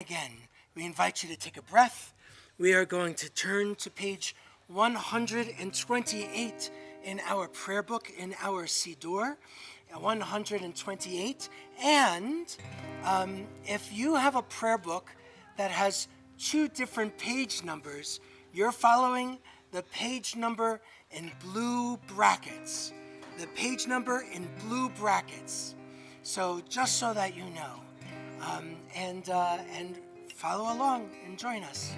Again, we invite you to take a breath. We are going to turn to page 128 in our prayer book, in our Siddur, 128. And if you have a prayer book that has two different page numbers, you're following the page number in blue brackets. The page number in blue brackets. So just so that you know. And follow along and join us.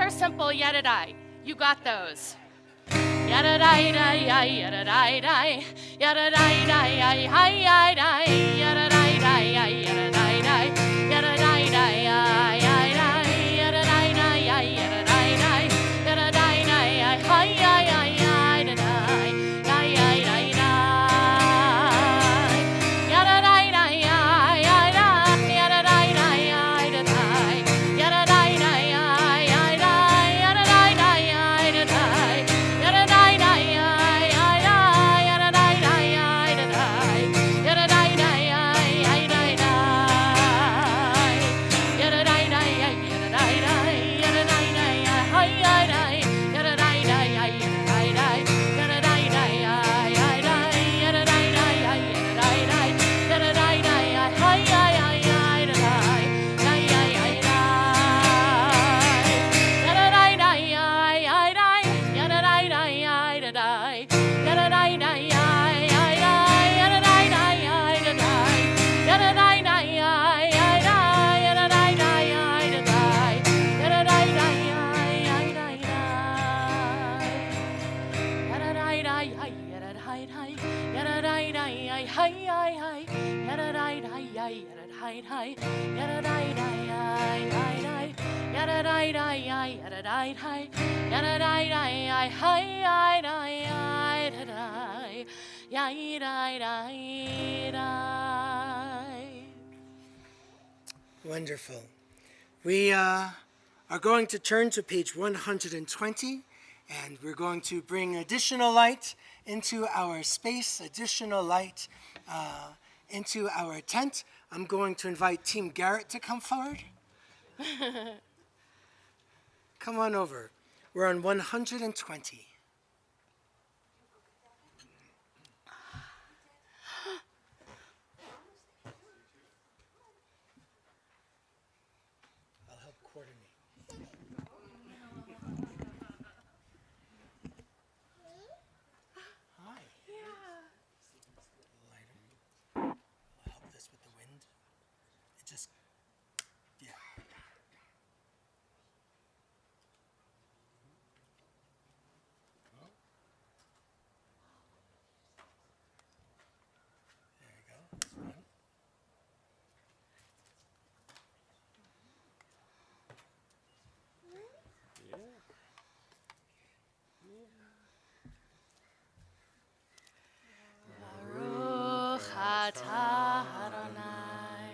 Simple, yadadai. You got those. Yadadai, yadadai, yadadai, yadadai, yadadai, yadadai, yadadai, yadadai, yadadai, yadadai, Wonderful. We are going to turn to page 120, and we're going to bring additional light into our space, additional light into our tent. I'm going to invite Team Garrett to come forward. Come on over. We're on 120. supporting me. Hi. Lighter. Will help this with the wind. It just, yeah. There you go. That's one. Baruch atah Adonai,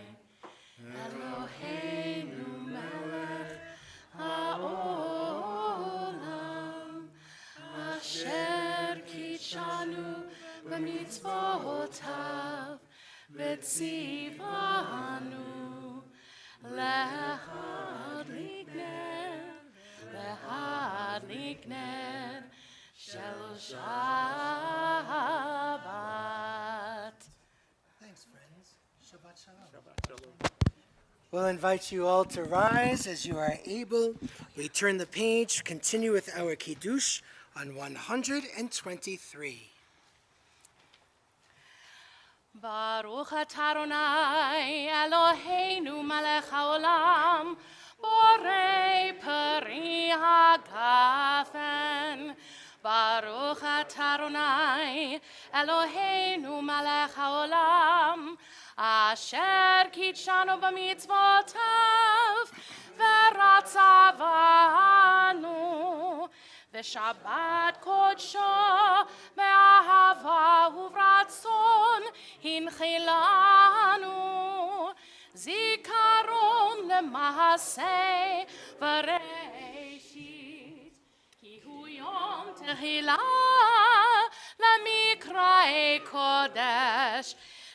Eloheinu melech haolam, asher kitshanu b'mitzvotav, v'tzivanu lehadlik ner shel Shabbat. Thanks, friends. Shabbat shalom. We'll invite you all to rise as you are able. We turn the page, continue with our Kiddush on 123. Baruch atah Adonai Eloheinu melech haolam, borei peri hagafen. Baruch atah Adonai Eloheinu melech haolam, asher kitshanu b'mitzvotav, v'ratzavanu, v'shabbat kodsho, be'ahava uvratzon, hinchilanu, zikaron lema'aseh v'reishit, ki hu yom tehillah lamikrae kodesh,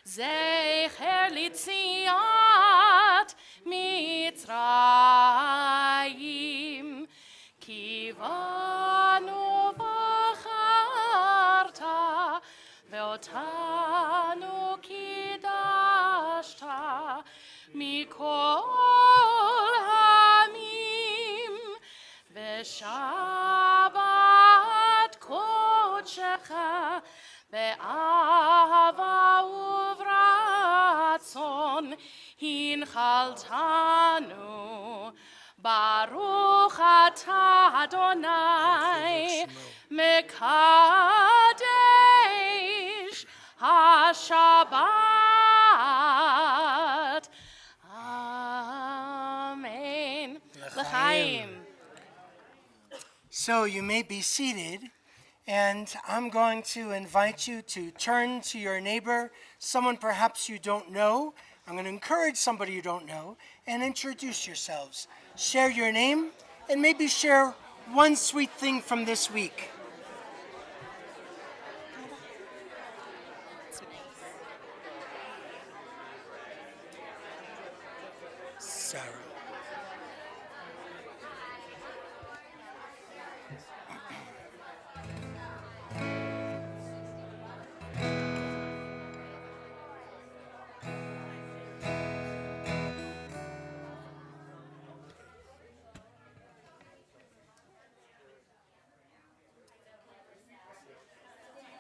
zecher litziat Mitzrayim, ki vanu v'charta, ve'otanu kidashta, mikol hamim, ve'shabbat kodshecha, ve'ahava uvratzon, hinchaltanu. Baruch atah Adonai mekadesh HaShabbat. Amen. L'chaim. So you may be seated, and I'm going to invite you to turn to your neighbor, someone perhaps you don't know. I'm going to encourage somebody you don't know, and introduce yourselves. Share your name, and maybe share one sweet thing from this week. Sarah.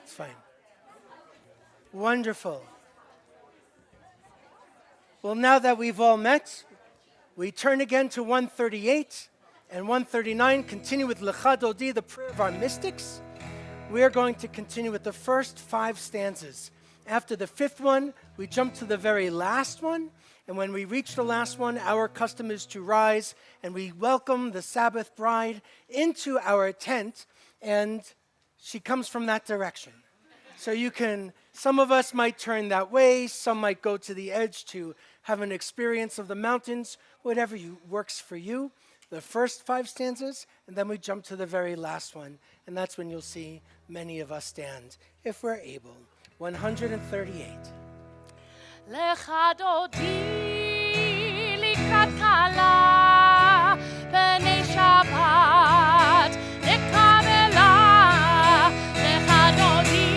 It's fine. Wonderful. Well, now that we've all met, we turn again to 138 and 139, continue with Lecha Dodi, the prayer of our mystics. We are going to continue with the first 5 stanzas. After the 5th one, we jump to the very last one. And when we reach the last one, our custom is to rise and we welcome the Sabbath bride into our tent, and she comes from that direction. So you can, some of us might turn that way, some might go to the edge to have an experience of the mountains, whatever works for you. The first 5 stanzas, and then we jump to the very last one, and that's when you'll see many of us stand, if we're able. 138. Lecha dodi likrat kala b'nei Shabbat nekavela. Lecha dodi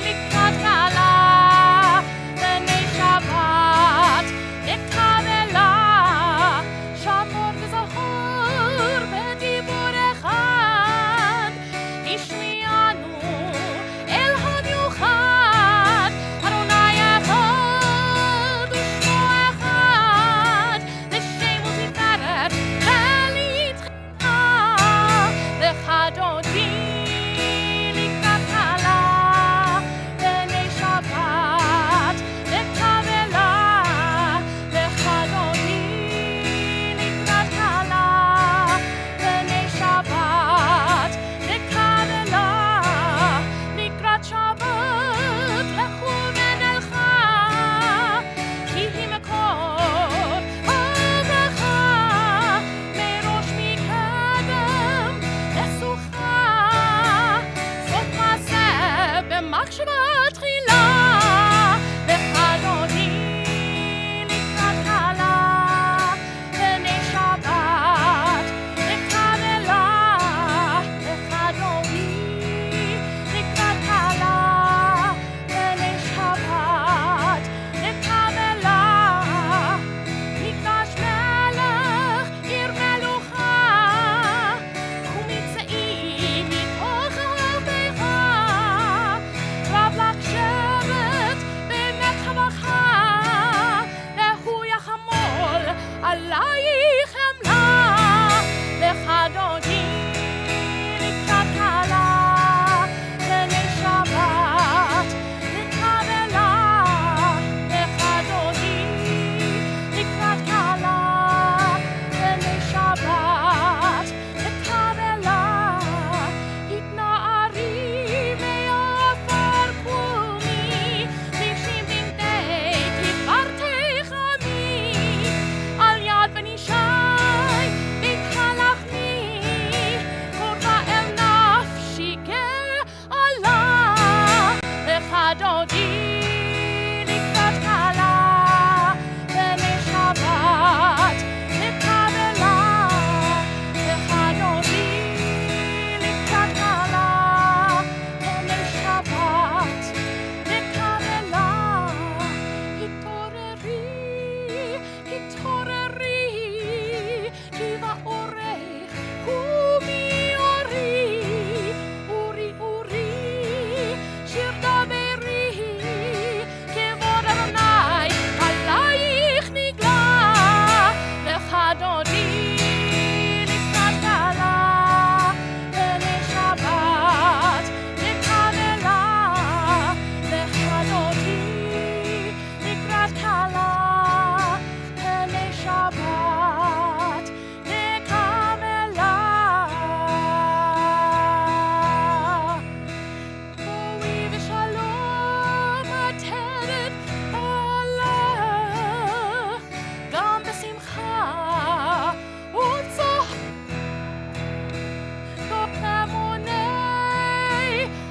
likrat kala b'nei Shabbat nekavela. Shamor עלייך חמלה, לחדותי לקראת קלה, בני שבת לקבלה, לחדותי לקראת קלה, בני שבת לקבלה, התנערי מעפר קומי, נשים בנתי תפארתך עמי, על יד בן ישי בית הלחמי, קורבה אל נפשי גאלה, לחדותי לקראת קלה, בני שבת לקבלה, לחדותי לקראת קלה, בני שבת לקבלה, התעוררי, התעוררי, כי באורך קומי אורי, אורי אורי, שיר דברי, כבוד אדוני עלייך נגלה, לחדותי לקראת קלה, בני שבת לקבלה, לחדותי לקראת קלה, בני שבת לקבלה. בואי ושלום עטרת עלה, גם בשמחה ובצהלה, בפמוני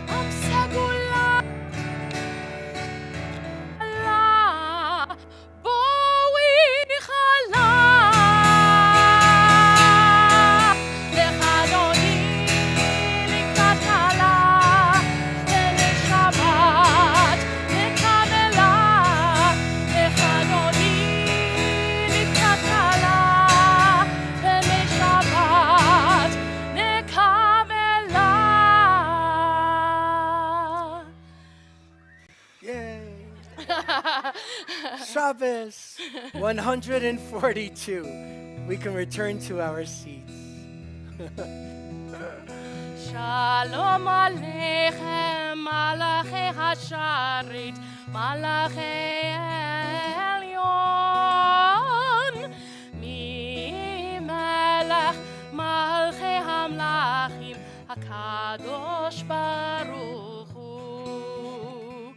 עם סגולה, בואי חלה, לחדותי לקראת קלה, בני שבת לקבלה, לחדותי לקראת קלה, בני שבת לקבלה. Yay! Shabbos 142. We can return to our seats. שלום עליכם, מלאכי השרת, מלאכי עליון, ממלך מלכי המלכים, הקדוש ברוך הוא.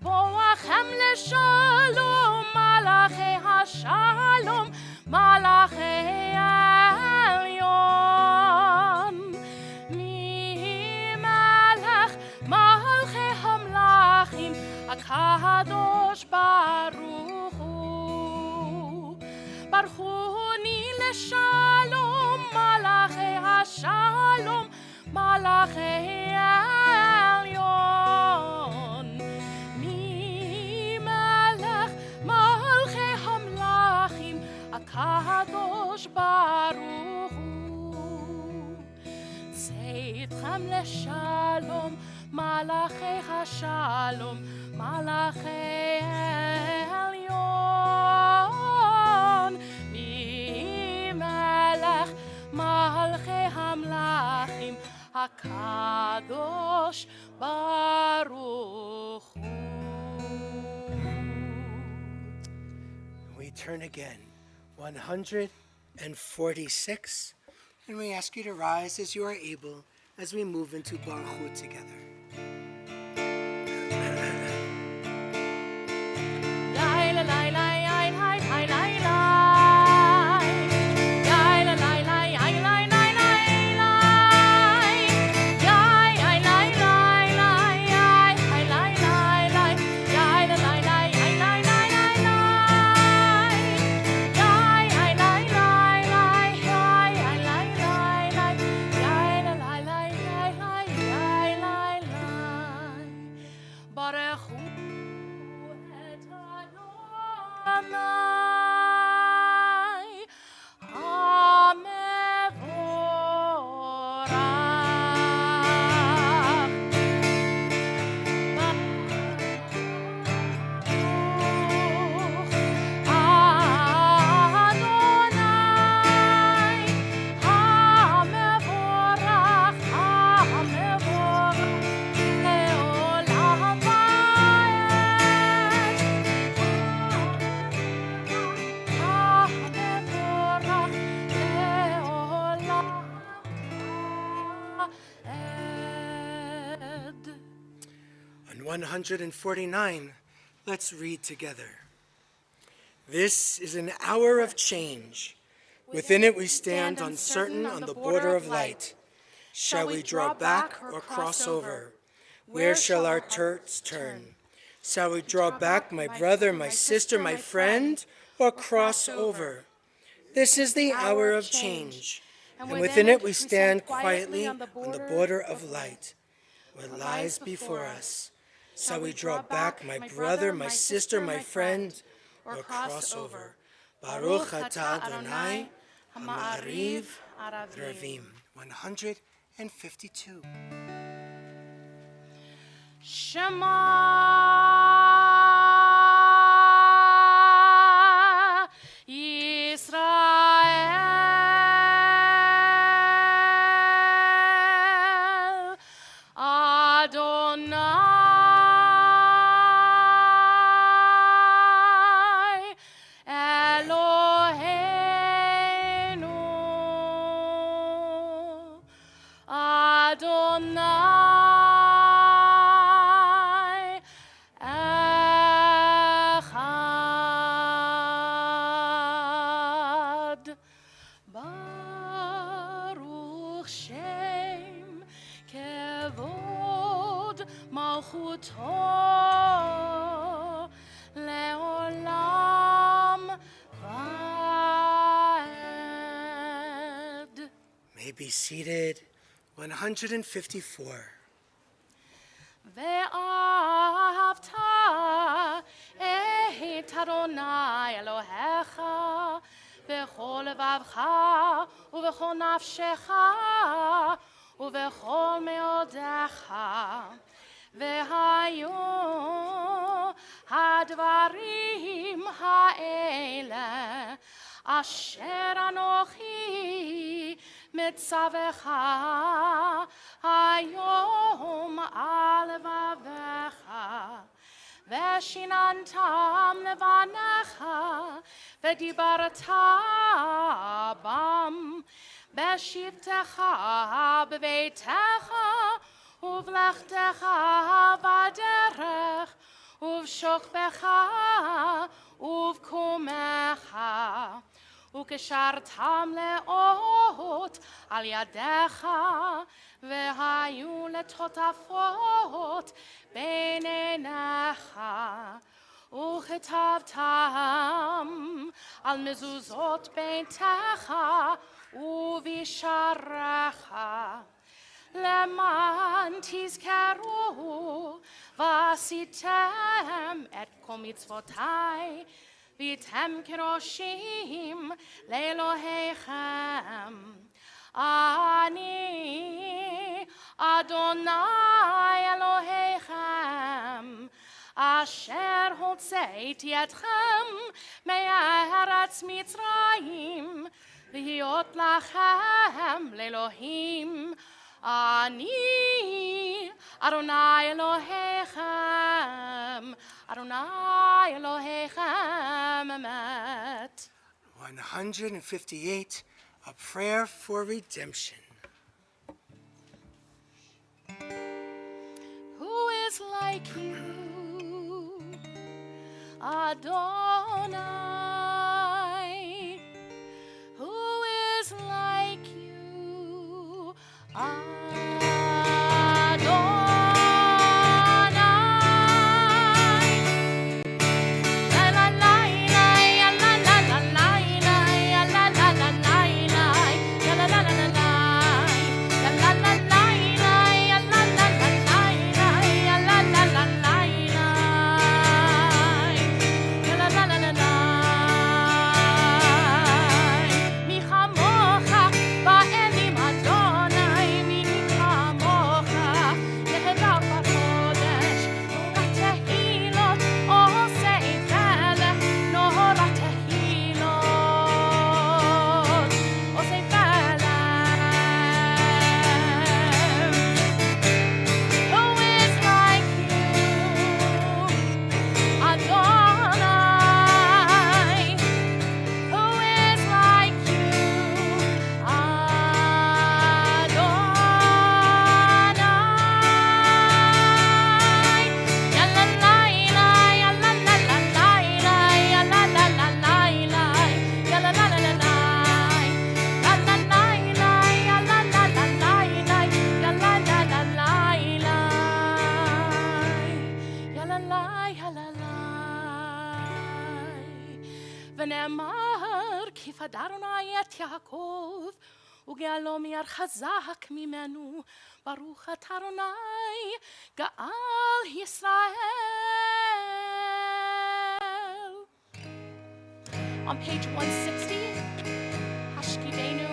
בואכם לשלום, מלאכי השלום, מלאכי עליון, ממלך מלכי המלכים, הקדוש ברוך הוא. ברכוני לשלום, מלאכי השלום, מלאכי עליון, ממלך מלכי המלכים, הקדוש ברוך הוא. צאתכם לשלום, מלאכי השלום, מלאכי עליון, ממלך מלכי המלכים, הקדוש ברוך הוא. We turn again, 146, and we ask you to rise as you are able as we move into Baruch together. 149, let's read together. This is an hour of change. Within it we stand uncertain on the border of light. Shall we draw back or cross over? Where shall our turrets turn? Shall we draw back, my brother, my sister, my friend, or cross over? This is the hour of change, and within it we stand quietly on the border of light. What lies before us? Shall we draw back, my brother, my sister, my friend, or cross over? Baruch atah Adonai, Ha'ma'ariv Ravim. 152. Shema Yisrael Adonai Eloheinu Adonai Echad Baruch Shem Kevod Malchuto Leolam Vaed. May be seated. 154. ואהבת את אדוני אלוהיך בכל לבבך ובכל נפשך ובכל מאודך. והיו הדברים האלה אשר אנוכי מצווך היום על לבבך, ושיננתם לבניך, ודיברת בם, בשבתך בביתך, ובלכתך בדרך, ובשוכבך ובקומך. וקשרתם לאות על ידיך, והיו לטוטפות בין עיניך, וכתבתם על מזוזות ביתך ובשעריך, למען תזכרו ועשיתם את כל מצוותי, והייתם קדושים לאלוהיכם. אני אדוני אלוהיכם, אשר הוצאתי אתכם מארץ מצרים, להיות לכם לאלוהים. אני אדוני אלוהיכם, אדוני אלוהיכם אמת. 158, a prayer for redemption. Who is like you, Adonai? Who is like you, יפדה אדוני את יעקב, וגאלו מיד חזק ממנו. ברוך אתה אדוני, גאל ישראל. On page 160, Hashkivenu.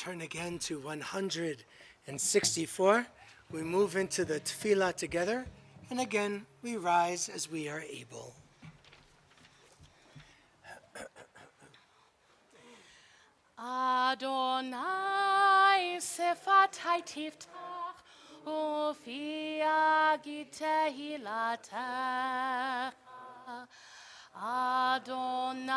Turn again to 164. We move into the tefillah together, and again we rise as we are able. Adonai sefatai tiftach, ufi agitehilatach. Adonai,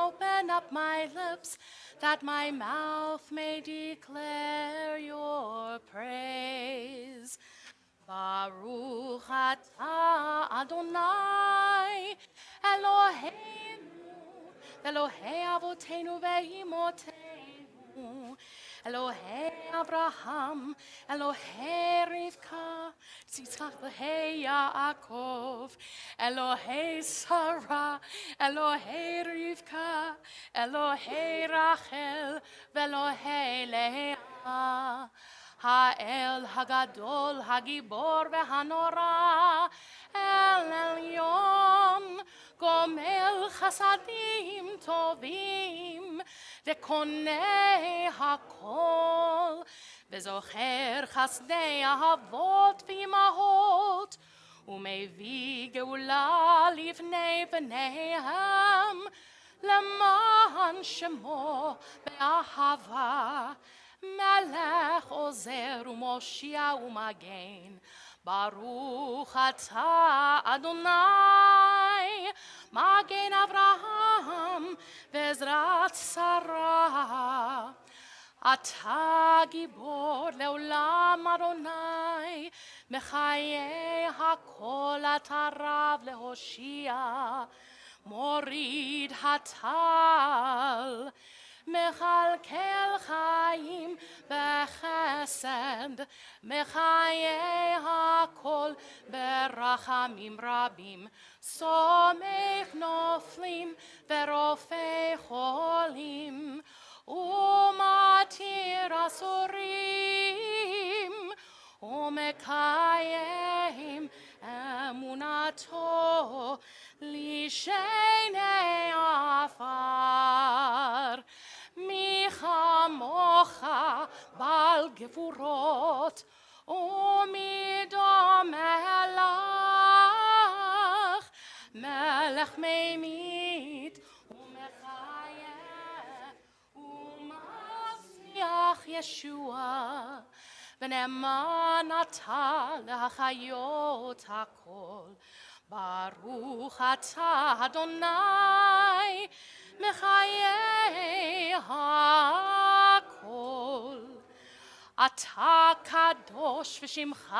open up my lips, that my mouth may declare your praise. Baruch atah Adonai, Eloheinu, Elohei avotenu ve'imotenu, Elohei Abraham, Elohei Rivka, Elohei Yaakov, Elohei Sarah, Elohei Rivka, Elohei Rachel, Ve'Elohei Leah. Ha'el Hagadol, Hagibor ve'Hanora, El Elyon, Gomel Chasadim Tovim, Ve'Konei Hakol, Ve'Zocher Chasdei Ahavot V'Imahot, U'Mevi Geula Livnei B'neihem, Leman Shemo Be'ahava, Melech Ozer u'Moshia u'Magen. Baruch atah Adonai, Magen Avraham ve'Ezrat Sarah. Atah Gibor le'olam Adonai, Mechayei hakol atah Rav le'Hoshia. Morid hatal מכלכל חיים בחסד, מחיי הכל ברחמים רבים, סומך נופלים ורופא חולים, ומתיר אסורים, ומקיים אמונתו לשני עפר. מי כמוך בעל גבורות, ומי דומה לך, מלך ממית ומחיה ומבטיח ישועה, ונאמן אתה להחיות הכל. ברוך אתה אדוני מחיי הכל. אתה קדוש ושמך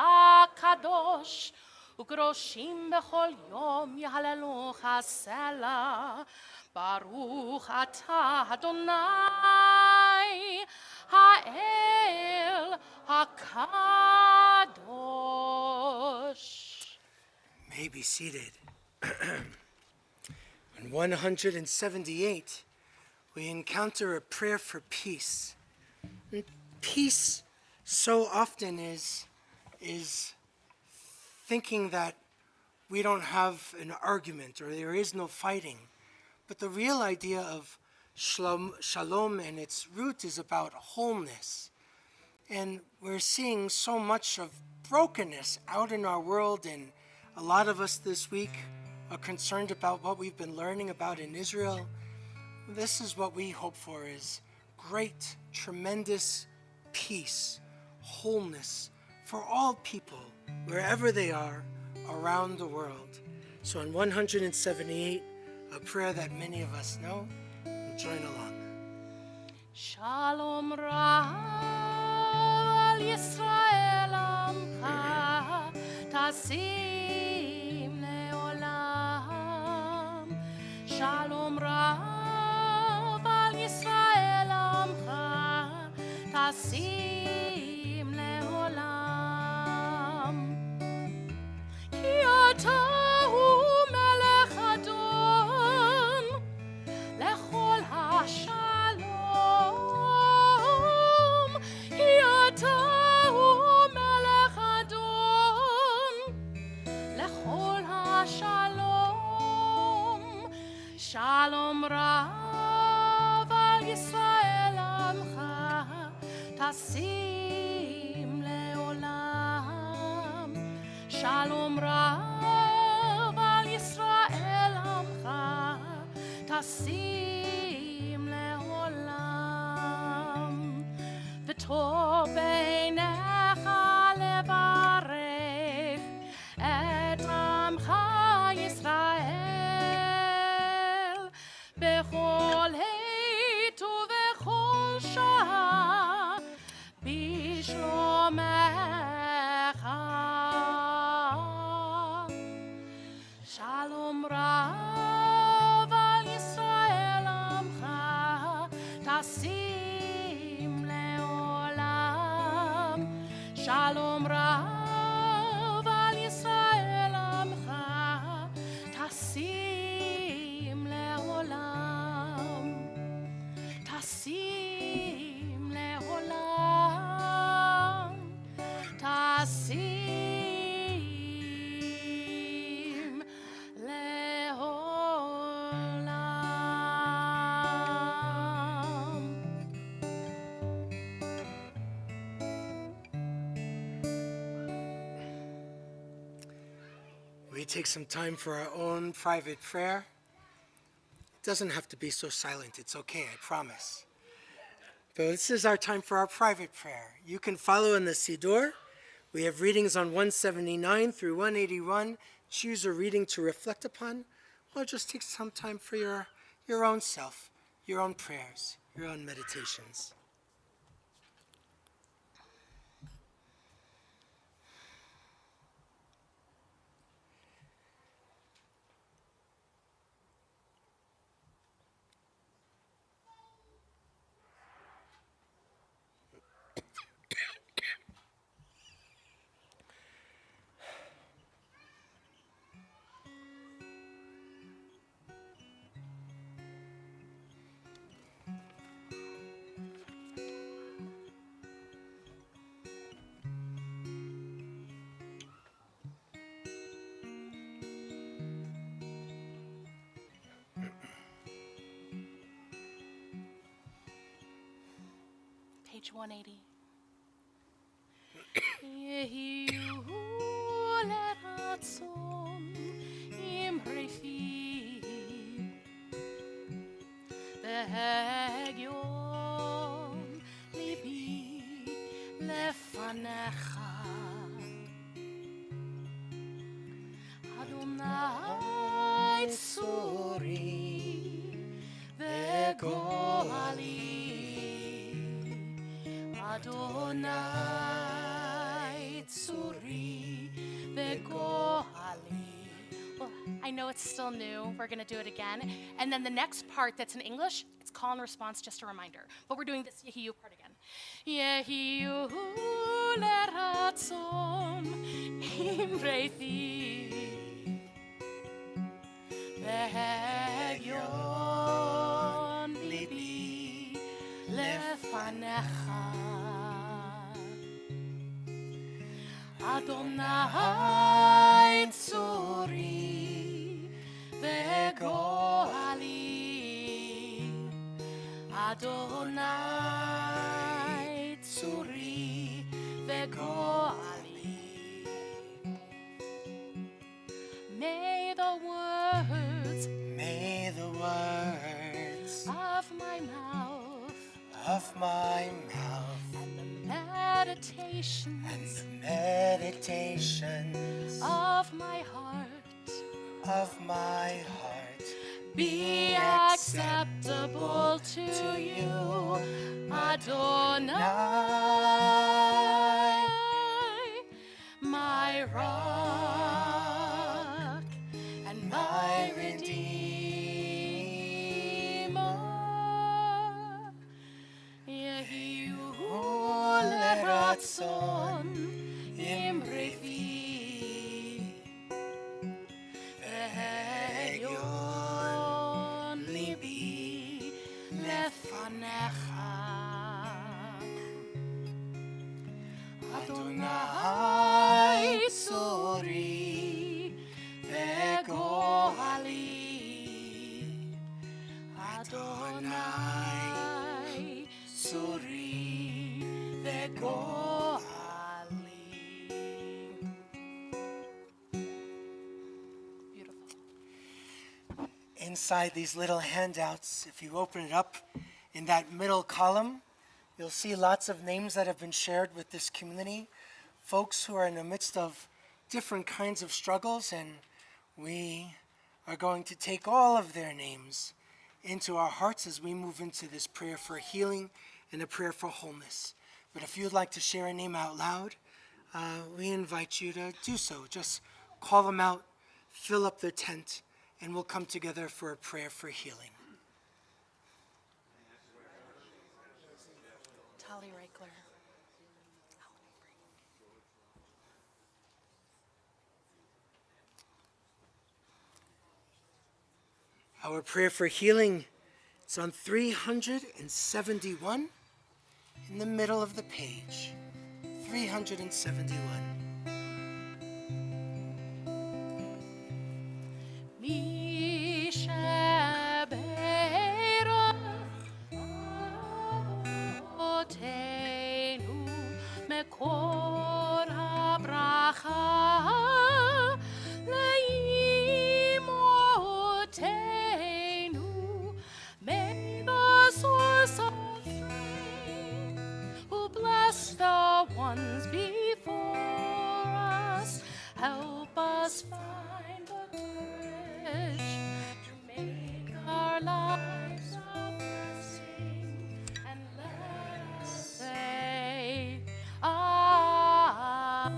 קדוש, וקדושים בכל יום יהללוך סלה. ברוך אתה אדוני האל הקדוש. May be seated. In 178, we encounter a prayer for peace. And peace so often is thinking that we don't have an argument or there is no fighting. But the real idea of shalom and its root is about wholeness. And we're seeing so much of brokenness out in our world, and a lot of us this week are concerned about what we've been learning about in Israel. This is what we hope for, is great, tremendous peace, wholeness for all people, wherever they are around the world. So in 178, a prayer that many of us know, join along. Shalom Rav al Yisrael Amcha, Tasim leolam. Shalom Rav al Yisrael Amcha, Tasim leolam. Ki ata hu melech adon, lechol hashalom. Ki ata hu melech adon, lechol hashalom. Shalom Rav al Yisrael Amcha, Tasim leolam. Shalom Rav al Yisrael Amcha, Tasim leolam. V'tov beinecha levarech et Amcha Yisrael bechol עת ובכל שעה בשלומך. Shalom Rav al Yisrael Amcha, Tasim leolam. Shalom Rav al Yisrael Amcha, Tasim leolam. Tasim leolam. Tasim leolam. We take some time for our own private prayer. It doesn't have to be so silent. It's okay, I promise. But this is our time for our private prayer. You can follow in the Siddur. We have readings on 179 through 181. Choose a reading to reflect upon, or just take some time for your own self, your own prayers, your own meditations. page 180. יהיו לרצון אמרי והגיון ליבי לפניך אדוני צורי וגואלי אדוני צורי וגואלי. Well, I know it's still new. We're going to do it again. And then the next part that's in English, it's call and response, just a reminder. But we're doing this Yehiyu part again. Yehiyu leratzon imreithi ve'hegyon libi lefanecha Adonai tzuri ve'goali Adonai tzuri ve'goali. May the words of my mouth and the meditations of my heart be acceptable to you, Adonai, my rock and my redeemer. Yehiyu leratzon imrevi ve'hegyon libi lefanecha Adonai tzuri ve'goali Adonai tzuri ve'goali. Beautiful. Inside these little handouts, if you open it up in that middle column, you'll see lots of names that have been shared with this community, folks who are in the midst of different kinds of struggles, and we are going to take all of their names into our hearts as we move into this prayer for healing and a prayer for wholeness. But if you'd like to share a name out loud, we invite you to do so. Just call them out, fill up the tent, and we'll come together for a prayer for healing. Tali Reichler. Our prayer for healing is on 371 in the middle of the page. 371. מקור הברכה לאמותינו. May the source of strength who bless the ones before us help us find the courage to make our lives a blessing, and let us say Amen.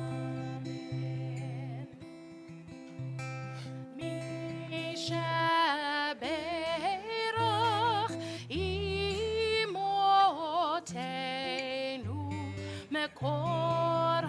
Mishaberach imotenu mekor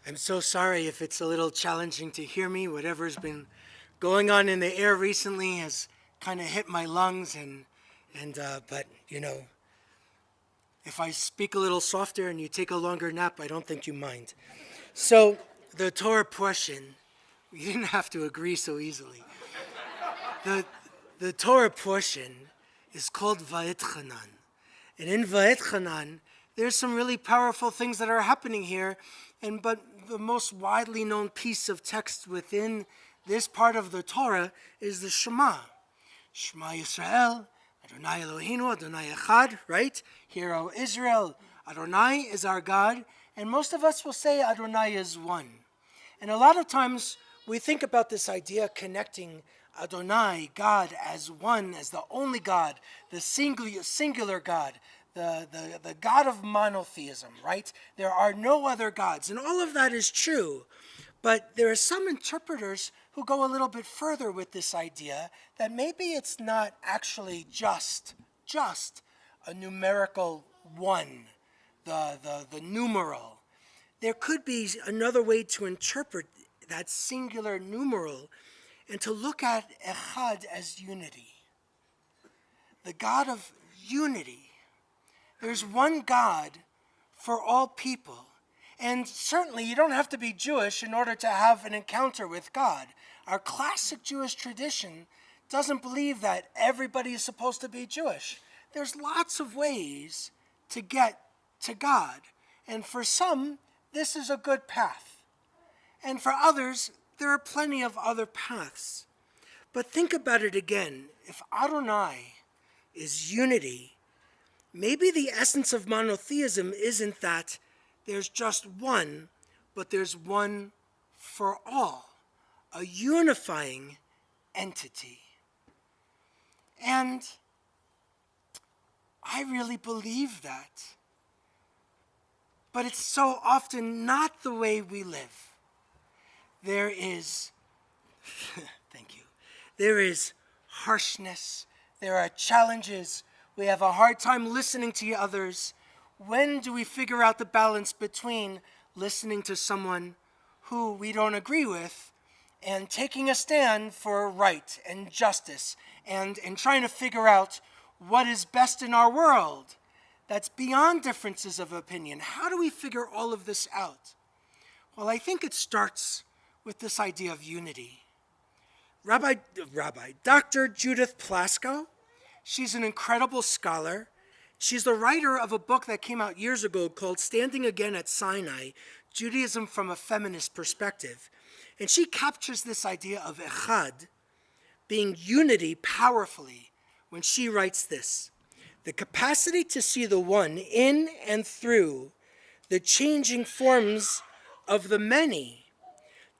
I'm so sorry if it's a little challenging to hear me. Whatever's been going on in the air recently has kind of hit my lungs, but if I speak a little softer and you take a longer nap, I don't think you mind. So the Torah portion, we didn't have to agree so easily. The Torah portion is called Va'etchanan. And in Va'etchanan, there's some really powerful things that are happening here. But the most widely known piece of text within this part of the Torah is the Shema. Shema Yisrael, Adonai Eloheinu, Adonai Echad, right? Hear, O Israel, Adonai is our God. And most of us will say Adonai is one. And a lot of times we think about this idea connecting Adonai, God, as one, as the only God, the singular God, the God of monotheism, right? There are no other gods. And all of that is true. But there are some interpreters who go a little bit further with this idea that maybe it's not actually just a numerical one, the numeral. There could be another way to interpret that singular numeral and to look at Echad as unity. The God of unity. There's one God for all people. And certainly you don't have to be Jewish in order to have an encounter with God. Our classic Jewish tradition doesn't believe that everybody is supposed to be Jewish. There's lots of ways to get to God. And for some, this is a good path. And for others, there are plenty of other paths. But think about it again. If Adonai is unity, maybe the essence of monotheism isn't that there's just one, but there's one for all, a unifying entity. And I really believe that. But it's so often not the way we live. There is, thank you, there is harshness, there are challenges, we have a hard time listening to others. When do we figure out the balance between listening to someone who we don't agree with and taking a stand for right and justice and trying to figure out what is best in our world that's beyond differences of opinion? How do we figure all of this out? Well, I think it starts with this idea of unity. Dr. Judith Plaskow, she's an incredible scholar. She's the writer of a book that came out years ago called Standing Again at Sinai, Judaism from a Feminist Perspective. And she captures this idea of Echad, being unity powerfully, when she writes this: the capacity to see the one in and through the changing forms of the many,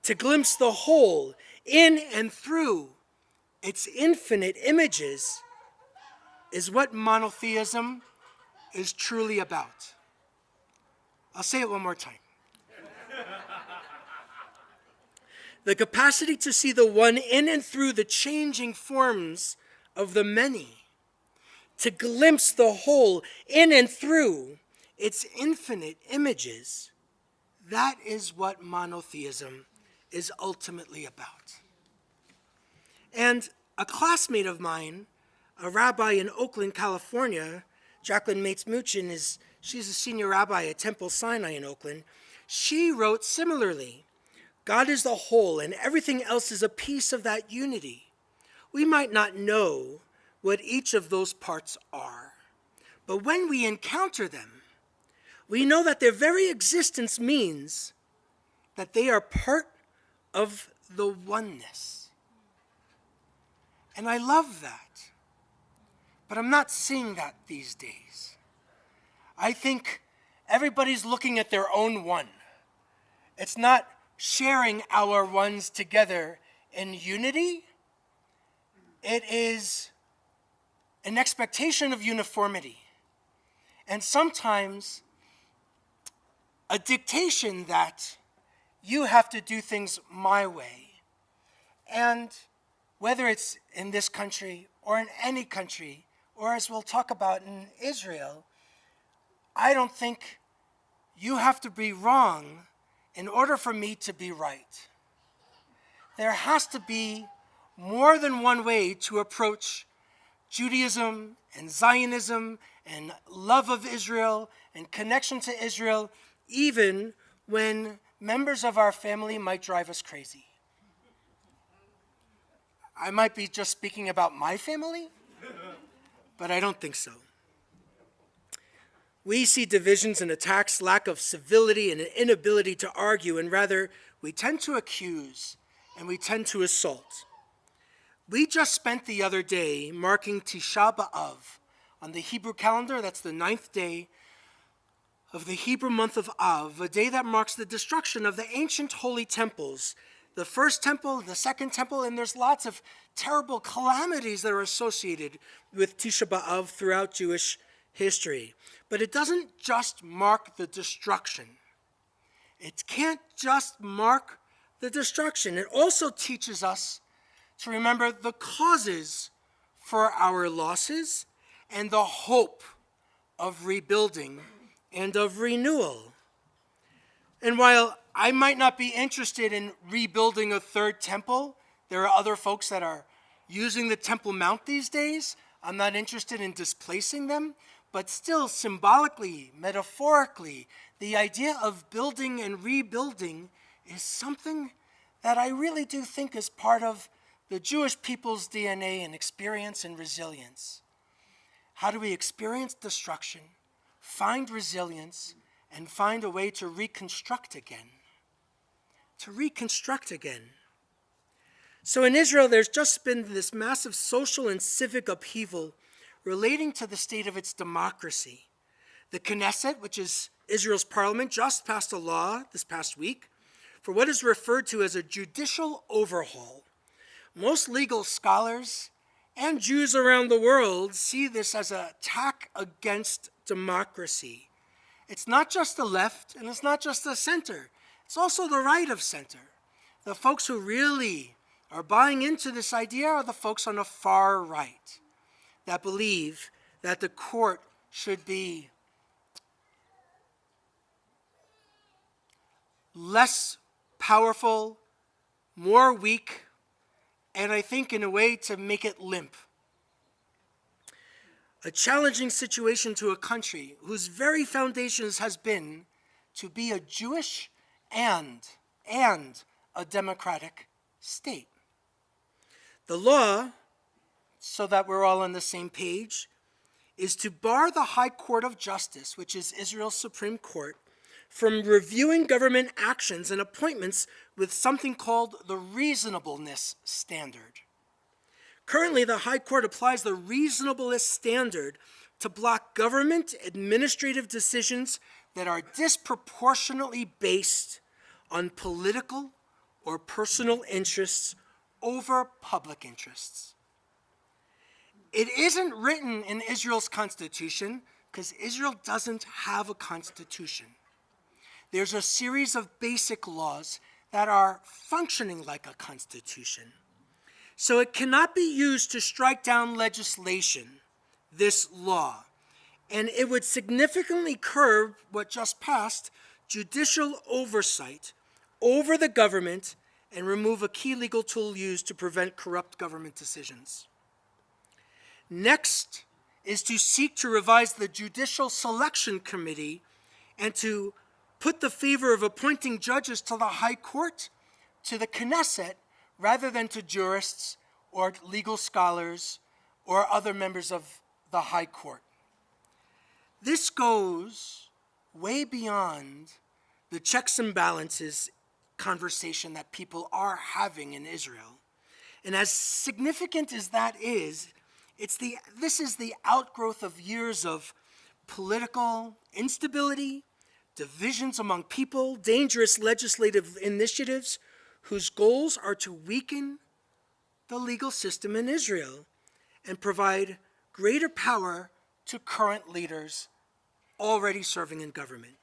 to glimpse the whole in and through its infinite images, is what monotheism is truly about. I'll say it one more time. The capacity to see the one in and through the changing forms of the many, to glimpse the whole in and through its infinite images, that is what monotheism is ultimately about. And a classmate of mine, a rabbi in Oakland, California, Jacqueline Mates-Muchin, she's a senior rabbi at Temple Sinai in Oakland. She wrote similarly, God is the whole and everything else is a piece of that unity. We might not know what each of those parts are, but when we encounter them, we know that their very existence means that they are part of the oneness. And I love that. But I'm not seeing that these days. I think everybody's looking at their own one. It's not sharing our ones together in unity. It is an expectation of uniformity. And sometimes a dictation that you have to do things my way. And whether it's in this country or in any country, or as we'll talk about in Israel, I don't think you have to be wrong in order for me to be right. There has to be more than one way to approach Judaism and Zionism and love of Israel and connection to Israel, even when members of our family might drive us crazy. I might be just speaking about my family, but I don't think so. We see divisions and attacks, lack of civility, and an inability to argue, and rather we tend to accuse and we tend to assault. We just spent the other day marking Tisha B'Av. On the Hebrew calendar, that's the 9th day of the Hebrew month of Av, a day that marks the destruction of the ancient holy temples, the first temple, the second temple, and there's lots of terrible calamities that are associated with Tisha B'Av throughout Jewish history. But it doesn't just mark the destruction. It can't just mark the destruction. It also teaches us to remember the causes for our losses and the hope of rebuilding and of renewal. And while I might not be interested in rebuilding a third temple, there are other folks that are using the Temple Mount these days. I'm not interested in displacing them, but still symbolically, metaphorically, the idea of building and rebuilding is something that I really do think is part of the Jewish people's DNA and experience and resilience. How do we experience destruction, find resilience, and find a way to reconstruct again? To reconstruct again. So in Israel, there's just been this massive social and civic upheaval relating to the state of its democracy. The Knesset, which is Israel's parliament, just passed a law this past week for what is referred to as a judicial overhaul. Most legal scholars and Jews around the world see this as an attack against democracy. It's not just the left, and it's not just the center. It's also the right of center. The folks who really are buying into this idea are the folks on the far right that believe that the court should be less powerful, more weak, and I think in a way to make it limp. A challenging situation to a country whose very foundations has been to be a Jewish and a democratic state. The law, so that we're all on the same page, is to bar the High Court of Justice, which is Israel's Supreme Court, from reviewing government actions and appointments with something called the reasonableness standard. Currently, the High Court applies the reasonableness standard to block government administrative decisions that are disproportionately based on political or personal interests over public interests. It isn't written in Israel's constitution because Israel doesn't have a constitution. There's a series of basic laws that are functioning like a constitution. So it cannot be used to strike down legislation, this law, and it would significantly curb what just passed, judicial oversight over the government, and remove a key legal tool used to prevent corrupt government decisions. Next is to seek to revise the Judicial Selection Committee and to put the favor of appointing judges to the High Court to the Knesset rather than to jurists or legal scholars or other members of the High Court. This goes way beyond the checks and balances conversation that people are having in Israel. And as significant as that is, this is the outgrowth of years of political instability, divisions among people, dangerous legislative initiatives whose goals are to weaken the legal system in Israel and provide greater power to current leaders already serving in government.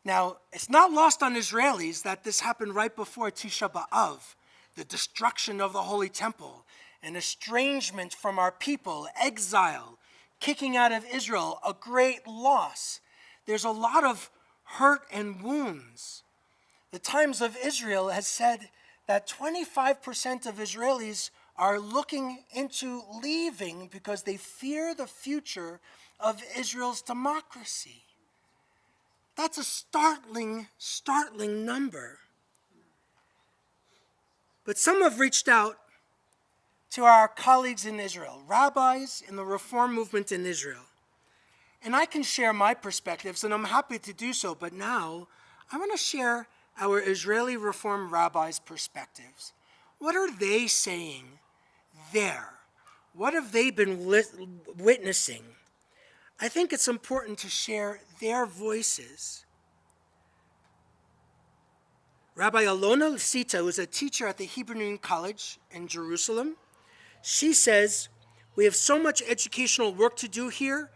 Now, it's not lost on Israelis that this happened right before Tisha B'Av, the destruction of the Holy Temple, an estrangement from our people, exile, kicking out of Israel, a great loss. There's a lot of hurt and wounds the Times of Israel has said that 25% of Israelis are looking into leaving because they fear the future of Israel's democracy. That's a startling number. But some have reached out to our colleagues in Israel, rabbis in the Reform movement in Israel. And I can share my perspectives, and I'm happy to do so, but now I want to share our Israeli Reform rabbis' perspectives. What are they saying there? What have they been witnessing? I think it's important to share their voices. Rabbi Alona Sita, who is a teacher at the Hebrew Union College in Jerusalem, she says, we have so much educational work to do here,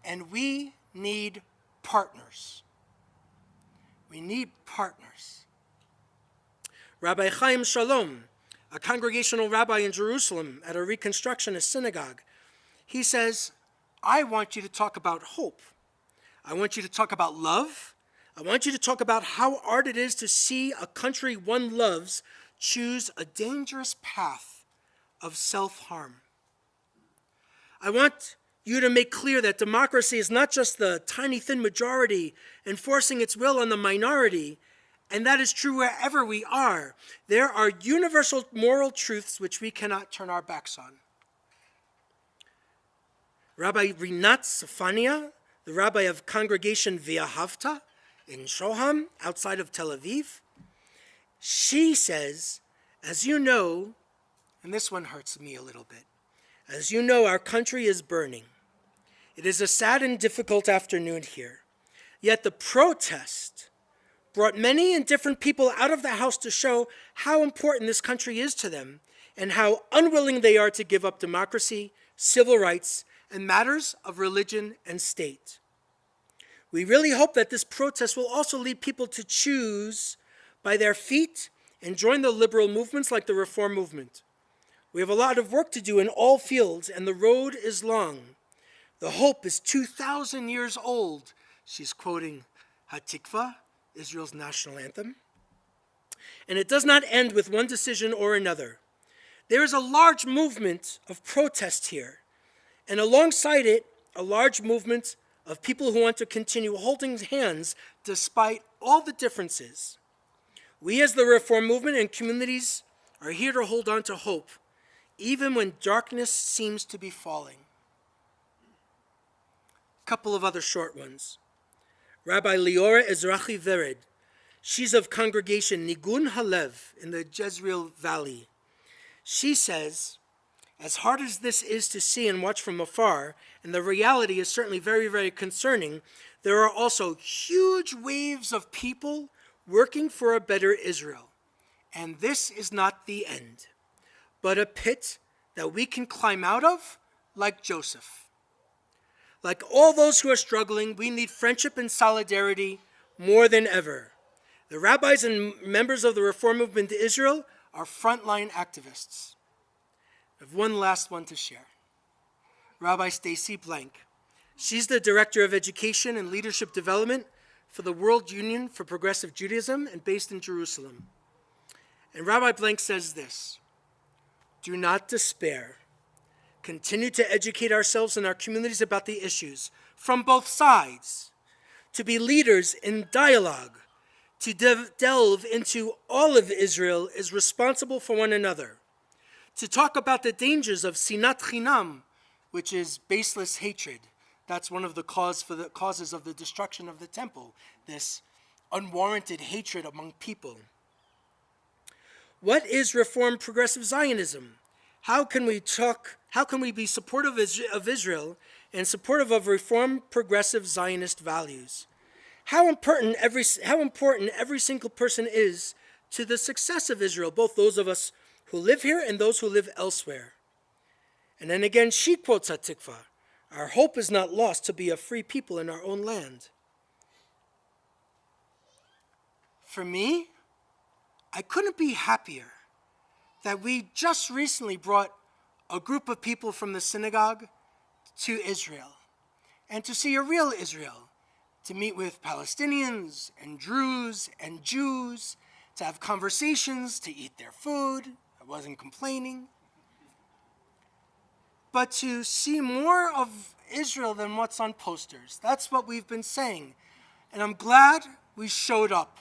and we need partners. We need partners. Rabbi Chaim Shalom, a congregational rabbi in Jerusalem at a Reconstructionist synagogue, he says, I want you to talk about hope. I want you to talk about love. I want you to talk about how hard it is to see a country one loves choose a dangerous path of self-harm. I want you to make clear that democracy is not just the tiny, thin majority enforcing its will on the minority, and that is true wherever we are. There are universal moral truths which we cannot turn our backs on. Rabbi Rinat Safania, the rabbi of Congregation V'Ahavta in Shoham, outside of Tel Aviv, she says, as you know, and this one hurts me a little bit, as you know, our country is burning. It is a sad and difficult afternoon here. Yet the protest brought many and different people out of the house to show how important this country is to them and how unwilling they are to give up democracy, civil rights, and matters of religion and state. We really hope that this protest will also lead people to choose by their feet and join the liberal movements like the Reform movement. We have a lot of work to do in all fields, and the road is long. The hope is 2,000 years old. She's quoting Hatikva, Israel's national anthem. And it does not end with one decision or another. There is a large movement of protest here, and alongside it, a large movement of people who want to continue holding hands despite all the differences. We as the Reform movement and communities are here to hold on to hope, even when darkness seems to be falling. A couple of other short ones. Rabbi Liora Ezrachi Vered, she's of Congregation Nigun Halev in the Jezreel Valley. She says, as hard as this is to see and watch from afar, and the reality is certainly very, very concerning, there are also huge waves of people working for a better Israel. And this is not the end, but a pit that we can climb out of like Joseph. Like all those who are struggling, we need friendship and solidarity more than ever. The rabbis and members of the Reform movement in Israel are frontline activists. I have one last one to share. Rabbi Stacy Blank. She's the Director of Education and Leadership Development for the World Union for Progressive Judaism and based in Jerusalem. And Rabbi Blank says this, do not despair. Continue to educate ourselves and our communities about the issues from both sides, to be leaders in dialogue, to delve into all of Israel is responsible for one another, to talk about the dangers of sinat chinam, which is baseless hatred. That's one of the causes of the destruction of the temple, this unwarranted hatred among people. What is Reform Progressive Zionism? How can we be supportive of Israel and supportive of Reform Progressive Zionist values? How important every single person is to the success of Israel, both those of us who live here and those who live elsewhere. And then again, she quotes Hatikva, our hope is not lost to be a free people in our own land. For me, I couldn't be happier that we just recently brought a group of people from the synagogue to Israel and to see a real Israel, to meet with Palestinians and Druze and Jews to have conversations, to eat their food. I wasn't complaining. But to see more of Israel than what's on posters. That's what we've been saying. And I'm glad we showed up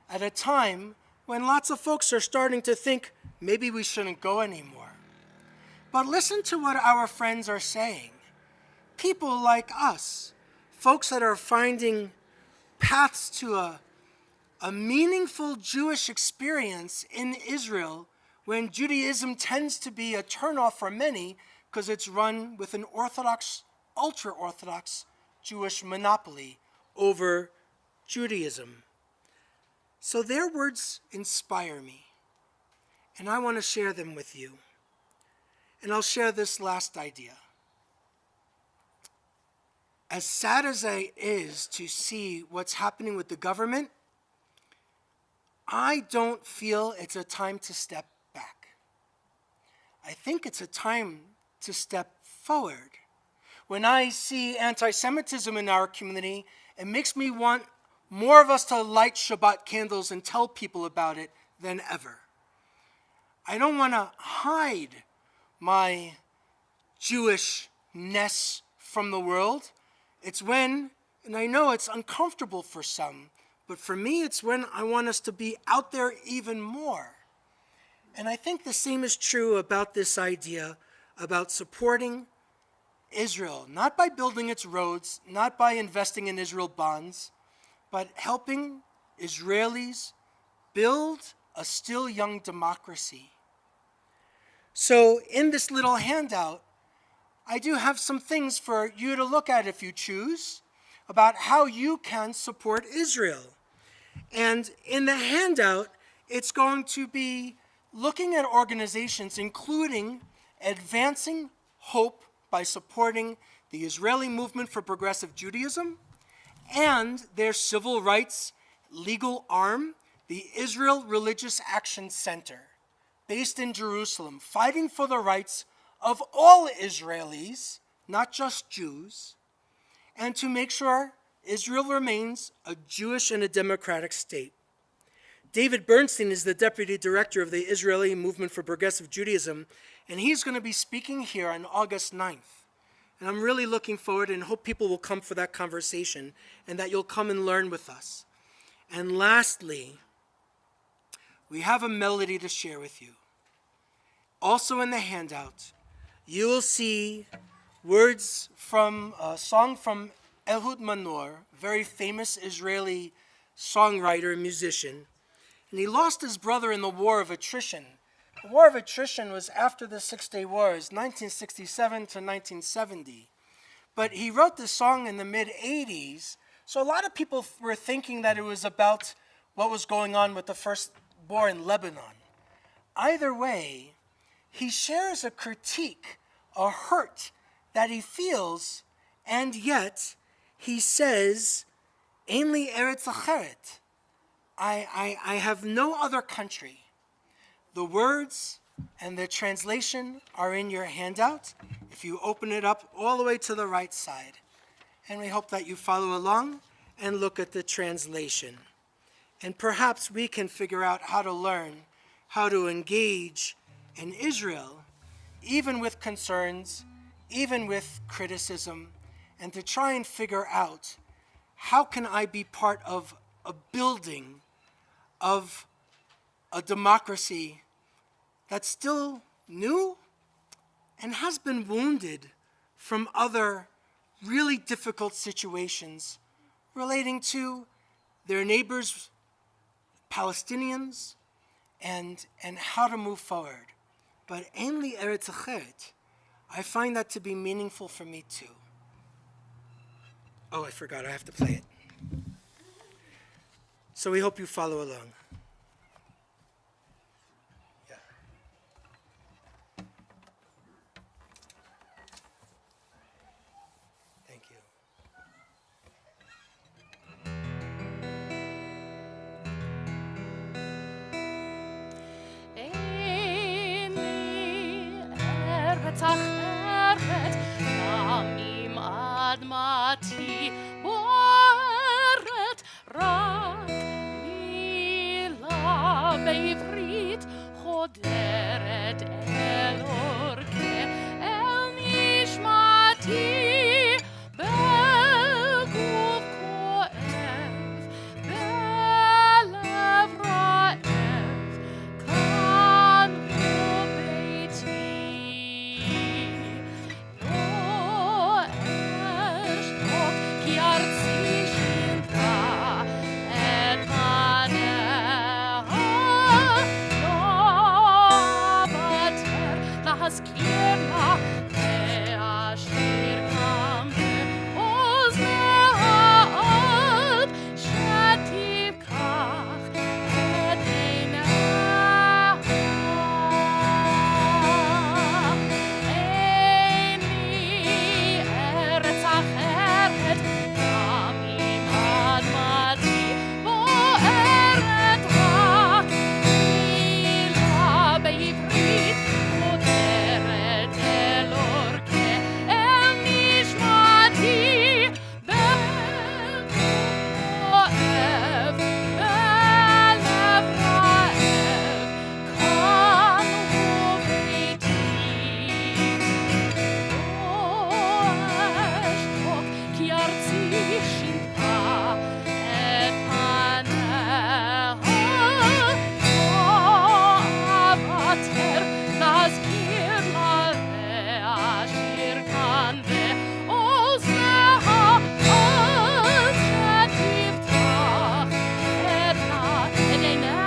at a time when lots of folks are starting to think maybe we shouldn't go anymore. But listen to what our friends are saying. People like us, folks that are finding paths to a meaningful Jewish experience in Israel when Judaism tends to be a turnoff for many because it's run with an Orthodox, ultra-Orthodox Jewish monopoly over Judaism. So their words inspire me, and I want to share them with you. And I'll share this last idea. As sad as it is to see what's happening with the government, I don't feel it's a time to step back. I think it's a time to step forward. When I see anti-Semitism in our community, it makes me want more of us to light Shabbat candles and tell people about it than ever. I don't want to hide my Jewishness from the world. It's when, and I know it's uncomfortable for some, but for me it's when I want us to be out there even more. And I think the same is true about this idea about supporting Israel, not by building its roads, not by investing in Israel bonds, but helping Israelis build a still young democracy. So in this little handout, I do have some things for you to look at if you choose about how you can support Israel. And in the handout, it's going to be looking at organizations including Advancing Hope by supporting the Israeli Movement for Progressive Judaism and their civil rights legal arm, the Israel Religious Action Center, based in Jerusalem, fighting for the rights of all Israelis, not just Jews, and to make sure Israel remains a Jewish and a democratic state. David Bernstein is the deputy director of the Israeli Movement for Progressive Judaism, and he's going to be speaking here on August 9th. And I'm really looking forward and hope people will come for that conversation and that you'll come and learn with us. And lastly, we have a melody to share with you. Also in the handout, you will see words from a song from Ehud Manor, a very famous Israeli songwriter and musician. And he lost his brother in the War of Attrition. The War of Attrition was after the Six-Day Wars, 1967 to 1970. But he wrote this song in the mid-'80s, so a lot of people were thinking that it was about what was going on with the first war in Lebanon. Either way, he shares a critique, a hurt that he feels, and yet he says, Ein li eretz acheret. I have no other country. The words and the translation are in your handout if you open it up all the way to the right side. And we hope that you follow along and look at the translation. And perhaps we can figure out how to learn how to engage in Israel, even with concerns, even with criticism, and to try and figure out how can I be part of a building of a democracy that's still new and has been wounded from other really difficult situations relating to their neighbors, Palestinians, and how to move forward. But Ein li eretz acheret, I find that to be meaningful for me too. Oh, I forgot, I have to play it. So we hope you follow along. Yeah. Thank you. Ein li eretz acheret, גם אם אדמתי בוערת, רק מילה בעברית חודרת אל אורכי אל נשמתי בגוף כואב בלב רעב כאן הוא ביתי לא אשתוק כי ארצי שינתה את פניה לא אוותר להזכיר לה ואשיר גם באוזניה עוד שתפקח את עיניה אין לי ארץ אחרת גם אם אדמתי בוערת רק מילה בעברית חודרת אל אורכי אל נשמתי בגוף כואב בלב רעב כאן הוא ביתי אשתוק כי ארצי שינתה את פניה לא אוותר להזכיר לה ואשיר כאן באוזניה עוד שתפתח את עיניה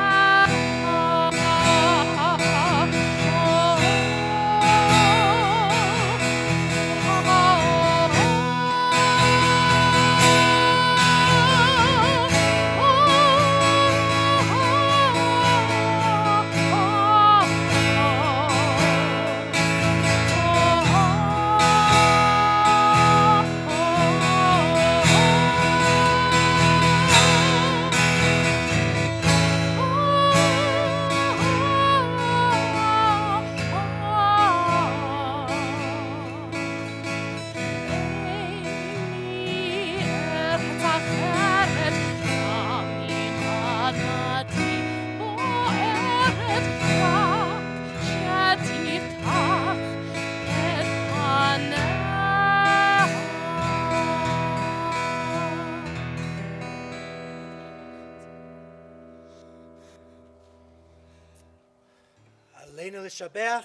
Aleinu L'Shabach,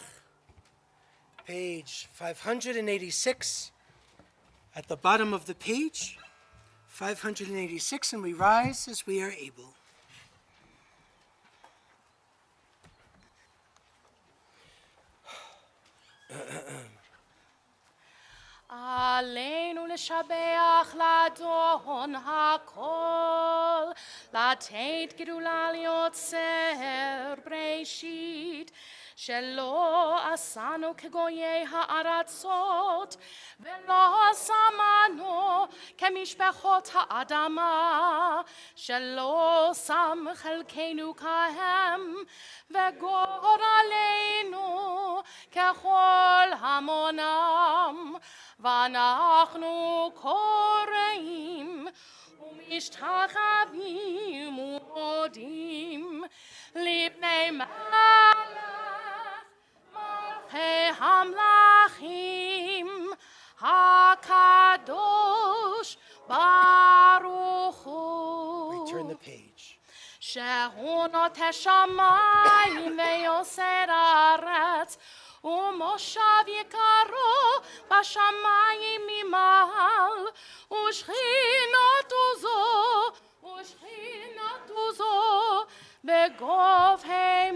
page 586, at the bottom of the page, 586, and we rise as we are able. עלינו לשבח לאדון הכל, לתת גדולה ליוצר בראשית, שלא עשנו כגויי הארצות, ולא שמנו כמשפחות האדמה, שלא שם חלקנו כהם, וגורלנו ככל המונם, ואנחנו קוראים ומשתחווים ומודים לפני מלך מלכי המלכים הקדוש ברוך הוא. Return the page. שהוא נוטה שמיים ויוסר ארץ, ומושב יקרו בשמיים ממעל, ושכינת זו בגובהי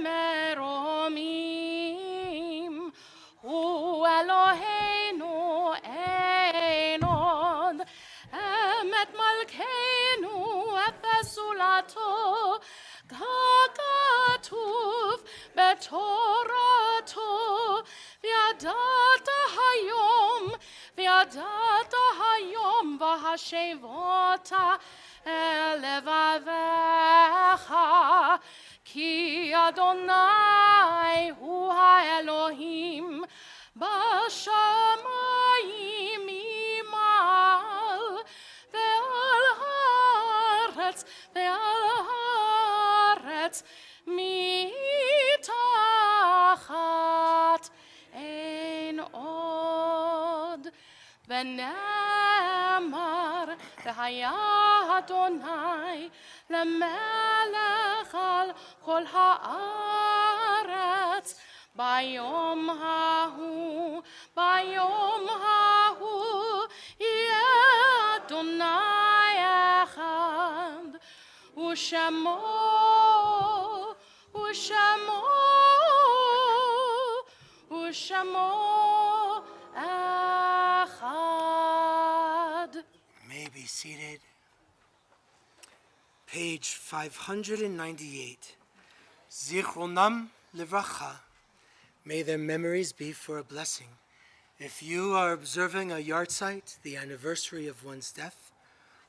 מרומים. הוא אלוהינו אין עוד, אמת מלכנו אפס זולתו, ככתוב בתורתו, וידעת היום והשבות אל לבביך, כי אדוני הוא האלוהים בשמיים ממעל, ועל הארץ מתחת אין עוד. ונאמר והיה אדוני למלך על כל הארץ ביום ההוא יהיה אדוני אחד ושמו אחד. May be seated. Page 598. Zichronam Livracha. May their memories be for a blessing. If you are observing a yahrzeit, the anniversary of one's death,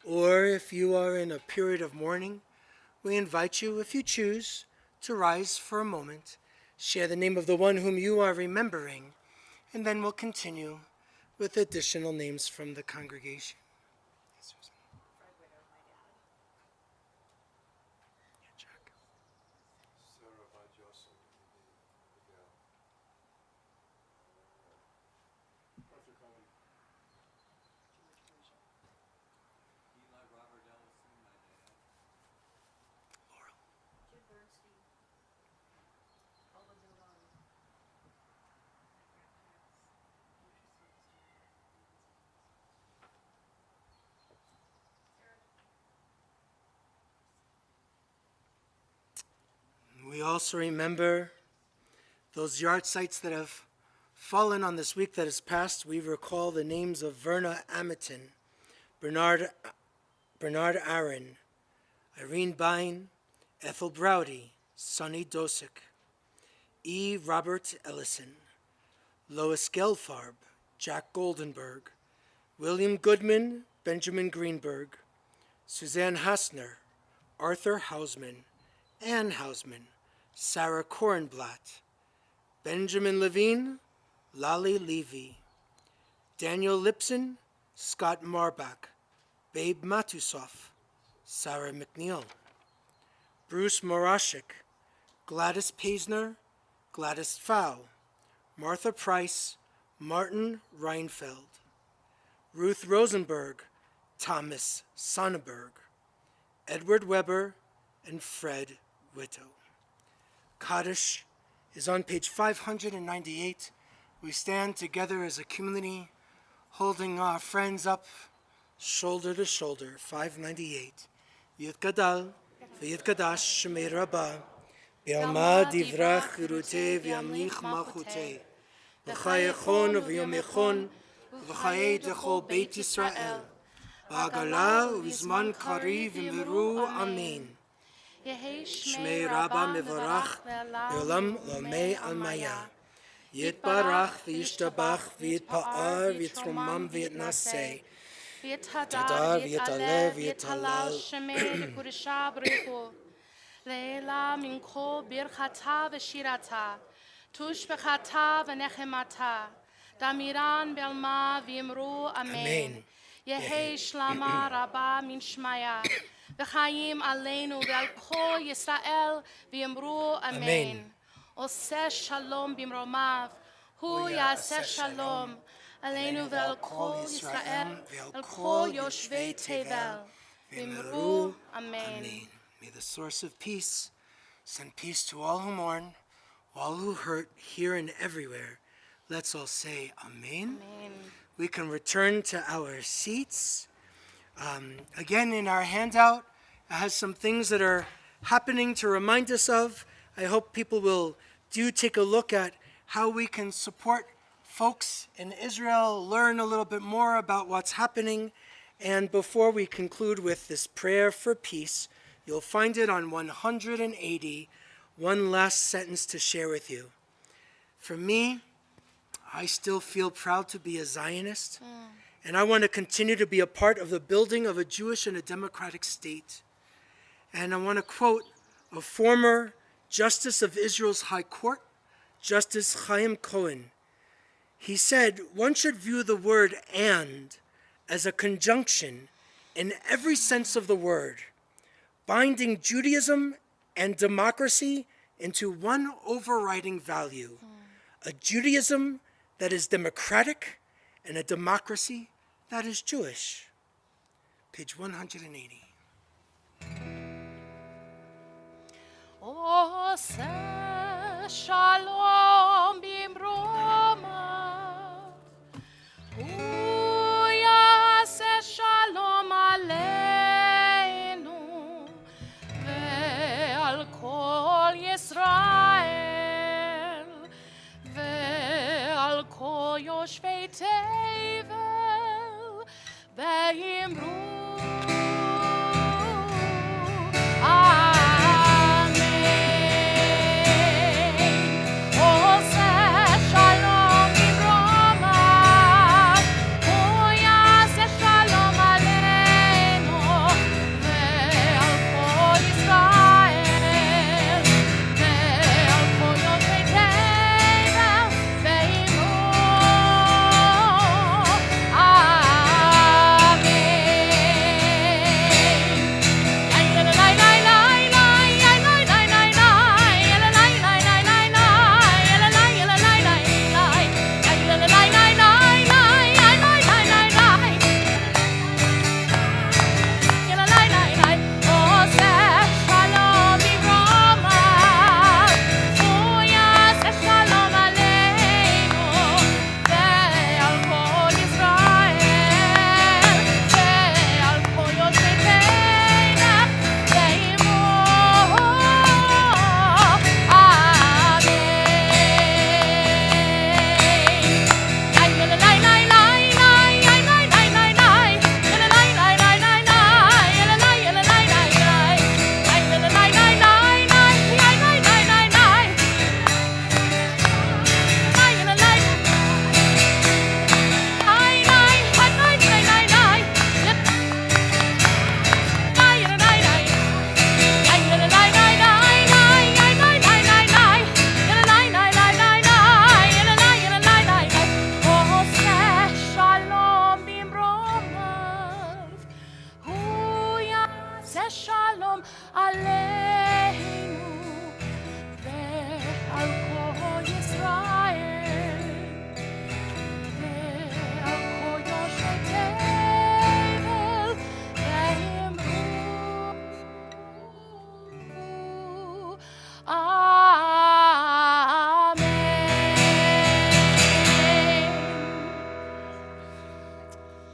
or if you are in a period of mourning, we invite you, if you choose, to rise for a moment, share the name of the one whom you are remembering, and then we'll continue with additional names from the congregation. We also remember those yahrzeits that have fallen on this week that has passed. We recall the names of Verna Ameton, Bernard Aaron, Irene Bine, Ethel Browdy, Sonny Dosick, E. Robert Ellison, Lois Gelfarb, Jack Goldenberg, William Goodman, Benjamin Greenberg, Suzanne Hassner, Arthur Hausman, Ann Hausman, Sarah Korenblatt, Benjamin Levine, Lali Levy, Daniel Lipson, Scott Marbach, Babe Matusoff, Sarah McNeil, Bruce Morashik, Gladys Paisner, Gladys Pfau, Martha Price, Martin Reinfeld, Ruth Rosenberg, Thomas Sonneberg, Edward Weber, and Fred Whitto. Kaddish is on page 598. We stand together as a community, holding our friends up, shoulder to shoulder. 598. Yitgadal, v'yitgadash shemei rabba, b'yalma divrach chirutei v'yamlich malchutei, v'chayechon v'yomechon, v'chayei dechol Beit Yisrael, v'agala v'zman kariv v'miru amen. Shmei Rabba Mevorach Ve'olam Lomei Almaya Yitbarach V'yishtabach V'yitpa'ar V'yitromam V'yitnaseh V'yitadar V'yitalev V'yitalal Shemei Kurusha Brichu Leila Minko Birchata V'shirata Tush B'chata V'nechemata Damiran Belma V'yimru Amen Yehei Shlama Rabba Min Shmaya V'chaim aleinu ve'al kol Yisrael v'yamru amen. Oseh shalom b'mromav, hu yaseh shalom aleinu ve'al kol Yisrael ve'al kol yoshvei tevel v'yamru amen. May the source of peace send peace to all who mourn, all who hurt, here and everywhere. Let's all say amen. Amen. We can return to our seats. Again, in our handout, it has some things that are happening to remind us of. I hope people will take a look at how we can support folks in Israel, learn a little bit more about what's happening. And before we conclude with this prayer for peace, you'll find it on 180, one last sentence to share with you. For me, I still feel proud to be a Zionist. And I want to continue to be a part of the building of a Jewish and a democratic state. And I want to quote a former Justice of Israel's High Court, Justice Chaim Cohen. He said, one should view the word "and" as a conjunction in every sense of the word, binding Judaism and democracy into one overriding value, a Judaism that is democratic and a democracy that is Jewish. Page 180. Oseh shalom bimroma, uyaseh shalom aleinu, ve'al kol Yisrael, ve'al kol yoshvei tevel, ve'imru.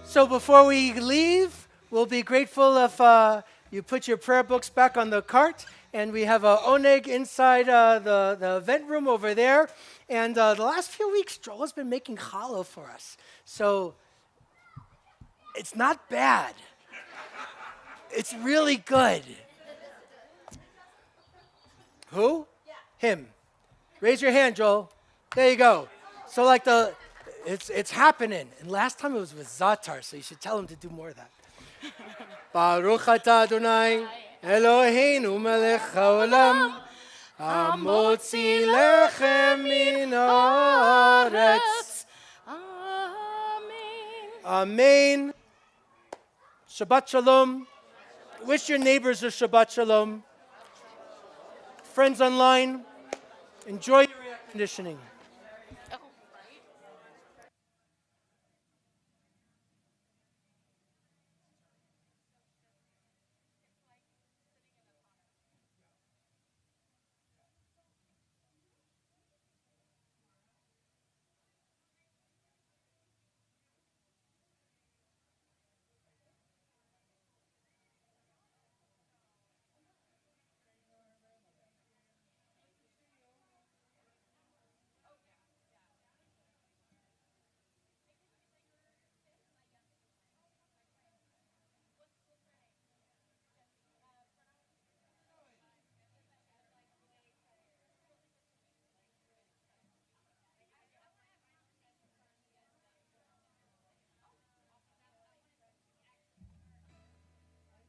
So before we leave, we'll be grateful if you put your prayer books back on the cart. And we have a oneg inside the event room over there. And the last few weeks, Joel has been making challah for us. So it's not bad. It's really good. Who? Yeah. Him. Raise your hand, Joel. There you go. So like it's happening. And last time it was with Zatar, so you should tell him to do more of that. Baruch atah Adonai Eloheinu melech haolam hamotzi lechem min haaretz. Amen. Shabbat shalom. Wish your neighbors a Shabbat shalom. Friends online, enjoy your air conditioning.